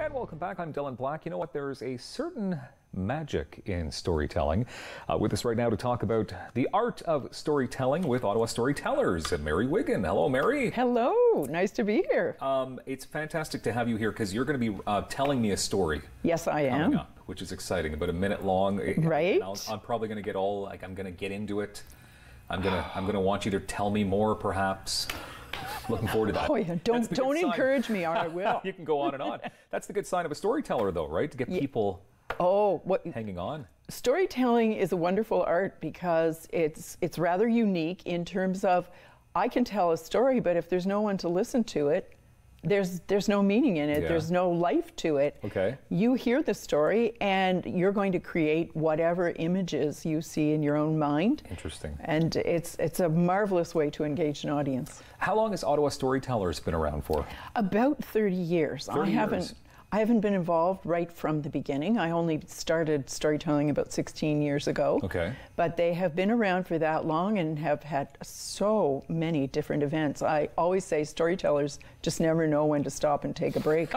And welcome back. I'm Dylan Black. You know what? There's a certain magic in storytelling. With us right now to talk about the art of storytelling with Ottawa StoryTellers, Mary Wiggin. Hello, Mary. Hello. Nice to be here. It's fantastic to have you here because you're going to be telling me a story. Yes, I am. Coming up, which is exciting. About a minute long. Right. I'm probably going to get all like I'm going to get into it. I'm going to want you to tell me more, perhaps. Looking forward to that. Oh yeah, don't encourage me, or I will. You can go on and on. That's the good sign of a storyteller, though, right? To get people hanging on. Storytelling is a wonderful art because it's rather unique in terms of I can tell a story, but if there's no one to listen to it, there's no meaning in it. Yeah. There's no life to it. Okay. You hear the story and you're going to create whatever images you see in your own mind. Interesting. And it's a marvelous way to engage an audience. How long has Ottawa StoryTellers been around for? About 30 years. 30 years. I haven't been involved right from the beginning. I only started storytelling about 16 years ago. Okay. But they have been around for that long and have had so many different events. I always say storytellers just never know when to stop and take a break.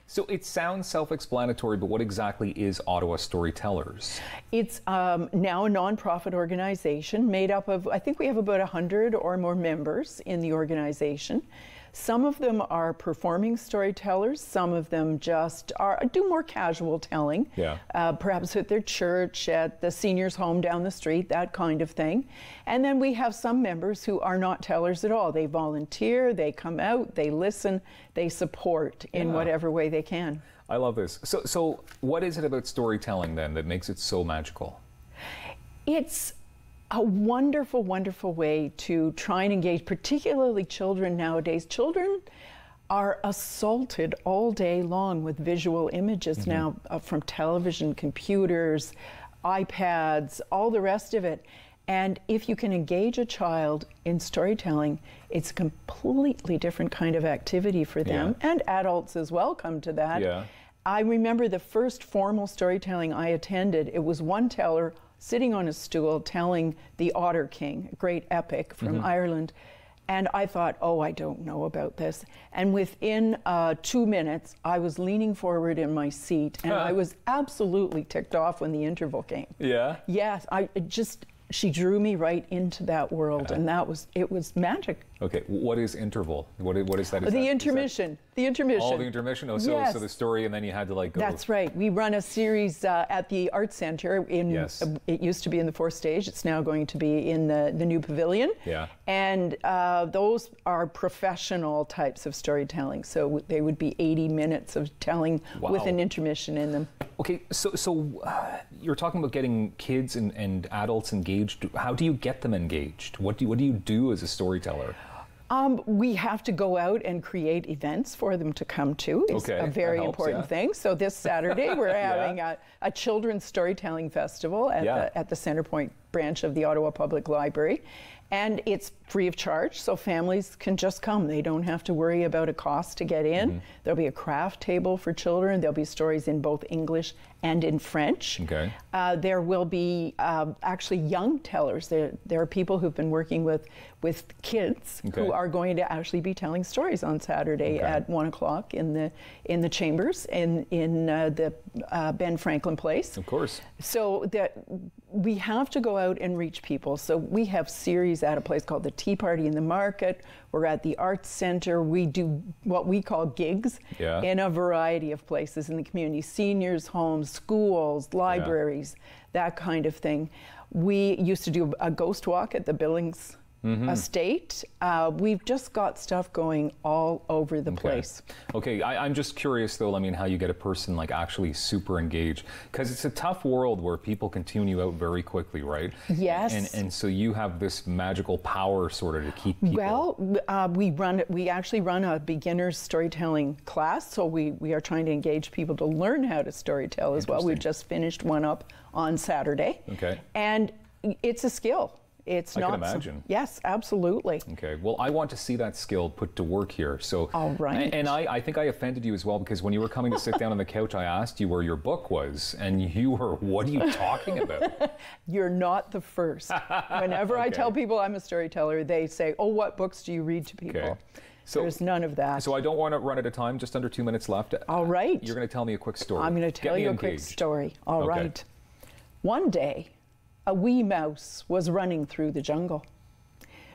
So it sounds self-explanatory, but what exactly is Ottawa StoryTellers? It's now a nonprofit organization made up of, I think we have about 100 or more members in the organization. Some of them are performing storytellers. Some of them just do more casual telling. Yeah. Perhaps at their church, at the seniors' home down the street, that kind of thing. And then we have some members who are not tellers at all. They volunteer, they come out, they listen, they support in whatever way they can. I love this. So what is it about storytelling then that makes it so magical? It's a wonderful, wonderful way to try and engage, particularly children nowadays. Children are assaulted all day long with visual images now from television, computers, iPads, all the rest of it. And if you can engage a child in storytelling, it's a completely different kind of activity for them. Yeah. And adults as well come to that. Yeah. I remember the first formal storytelling I attended, it was one teller sitting on a stool telling the Otter King, a great epic from Ireland. And I thought, oh, I don't know about this. And within 2 minutes, I was leaning forward in my seat and I was absolutely ticked off when the interval came. Yeah? Yes, she drew me right into that world, and it was magic. Okay, what is interval? What is that? The intermission. The intermission. Oh, the intermission. Oh, so yes. So the story, and then you had to like go. That's right. We run a series at the Art Center. It used to be in the fourth stage. It's now going to be in the new pavilion. Yeah. And those are professional types of storytelling. So they would be 80 minutes of telling with an intermission in them. Okay, so you're talking about getting kids and adults engaged. How do you get them engaged? What do you do as a storyteller? We have to go out and create events for them to come to. It's a very important thing. So this Saturday we're having a children's storytelling festival at the Centrepoint branch of the Ottawa Public Library. And it's free of charge, so families can just come. They don't have to worry about a cost to get in. There'll be a craft table for children. There'll be stories in both English and in French. Okay. There will be actually young tellers. There are people who've been working with kids who are going to actually be telling stories on Saturday at 1 o'clock in the chambers in the Ben Franklin Place. Of course. So that we have to go out and reach people. So we have series at a place called the Tea Party in the Market. We're at the Arts Center. We do what we call gigs in a variety of places in the community. Seniors' homes, schools, libraries, that kind of thing. We used to do a ghost walk at the Billings estate. We've just got stuff going all over the place. Okay, I'm just curious though, I mean, how you get a person like actually super engaged, because it's a tough world where people can tune you out very quickly, right? Yes. And so you have this magical power sort of to keep people. Well, we actually run a beginner's storytelling class, so we are trying to engage people to learn how to storytell as well. We've just finished one up on Saturday. Okay. And it's a skill. It's I can imagine. Yes, absolutely. Okay. Well, I want to see that skill put to work here. So, all right. And I think I offended you as well, because when you were coming to sit down on the couch, I asked you where your book was, and you were, what are you talking about? You're not the first. Whenever I tell people I'm a storyteller, they say, oh, what books do you read to people? Okay. There's none of that. So I don't want to run out of time, just under 2 minutes left. All right. You're going to tell me a quick story. I'm going to tell you a quick story. All right. One day, a wee mouse was running through the jungle.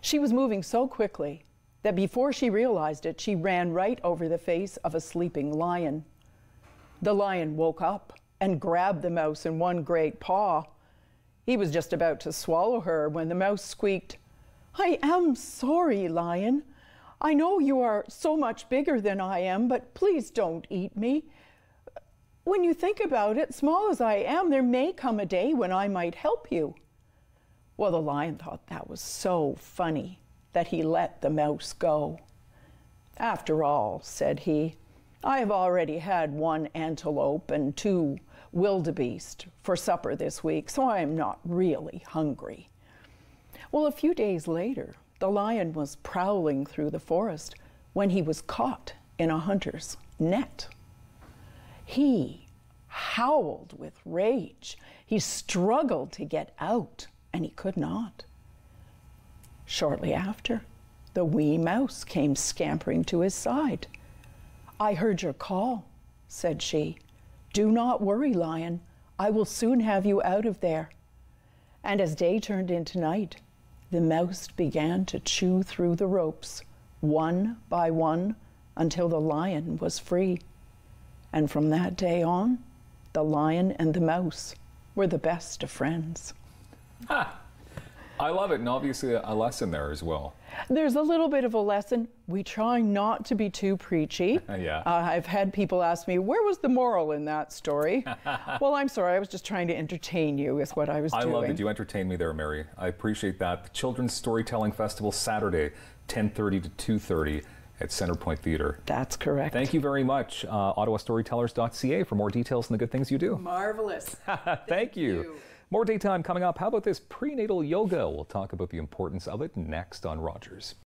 She was moving so quickly that before she realized it, she ran right over the face of a sleeping lion. The lion woke up and grabbed the mouse in one great paw. He was just about to swallow her when the mouse squeaked, "I am sorry, lion. I know you are so much bigger than I am, but please don't eat me. When you think about it, small as I am, there may come a day when I might help you." Well, the lion thought that was so funny that he let the mouse go. "After all," said he, "I have already had 1 antelope and 2 wildebeest for supper this week, so I am not really hungry." Well, a few days later, the lion was prowling through the forest when he was caught in a hunter's net. He howled with rage. He struggled to get out, and he could not. Shortly after, the wee mouse came scampering to his side. "I heard your call," said she. "Do not worry, lion. I will soon have you out of there." And as day turned into night, the mouse began to chew through the ropes, one by one, until the lion was free. And from that day on, the lion and the mouse were the best of friends. Ha! I love it, and obviously a lesson there as well. There's a little bit of a lesson. We try not to be too preachy. Yeah. I've had people ask me, where was the moral in that story? Well, I'm sorry, I was just trying to entertain you is what I was doing. I love that you entertained me there, Mary. I appreciate that. The Children's Storytelling Festival, Saturday, 10:30 to 2:30 at Centrepoint Theatre. That's correct. Thank you very much. OttawaStorytellers.ca for more details on the good things you do. Marvelous. Thank you. More daytime coming up. How about this prenatal yoga? We'll talk about the importance of it next on Rogers.